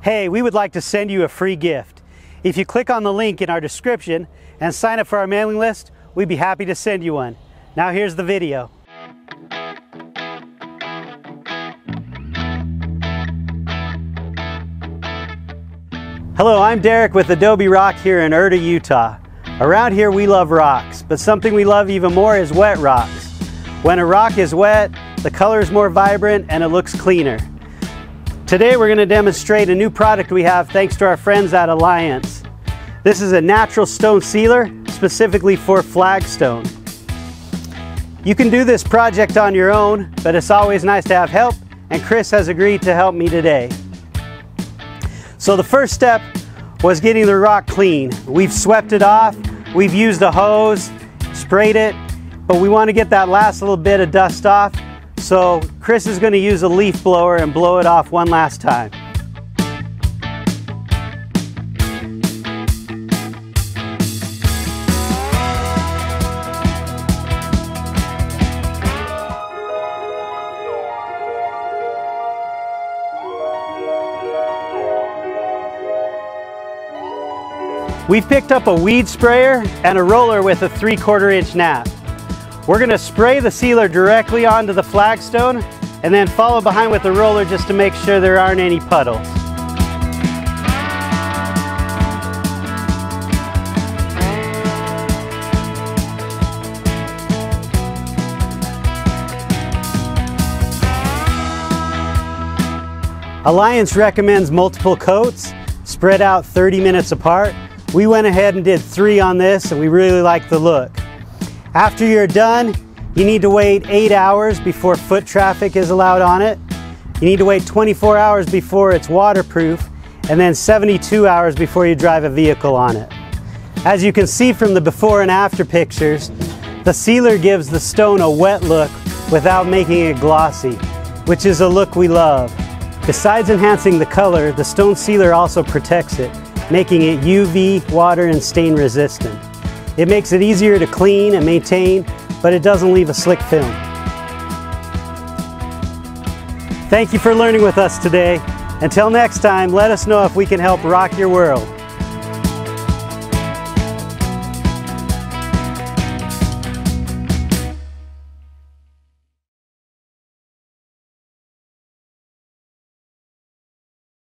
Hey, we would like to send you a free gift. If you click on the link in our description and sign up for our mailing list, we'd be happy to send you one. Now here's the video. Hello, I'm Derek with Adobe Rock here in Erta, Utah. Around here we love rocks, but something we love even more is wet rocks. When a rock is wet, the color is more vibrant and it looks cleaner. Today we're going to demonstrate a new product we have thanks to our friends at Alliance. This is a natural stone sealer specifically for flagstone. You can do this project on your own, but it's always nice to have help, and Chris has agreed to help me today. So the first step was getting the rock clean. We've swept it off, we've used a hose, sprayed it, but we want to get that last little bit of dust off. So Chris is going to use a leaf blower and blow it off one last time. We've picked up a weed sprayer and a roller with a 3/4 inch nap. We're going to spray the sealer directly onto the flagstone and then follow behind with the roller just to make sure there aren't any puddles. Alliance recommends multiple coats, spread out 30 minutes apart. We went ahead and did 3 on this, and we really like the look. After you're done, you need to wait 8 hours before foot traffic is allowed on it. You need to wait 24 hours before it's waterproof, and then 72 hours before you drive a vehicle on it. As you can see from the before and after pictures, the sealer gives the stone a wet look without making it glossy, which is a look we love. Besides enhancing the color, the stone sealer also protects it, making it UV, water, and stain resistant. It makes it easier to clean and maintain, but it doesn't leave a slick film. Thank you for learning with us today. Until next time, let us know if we can help rock your world.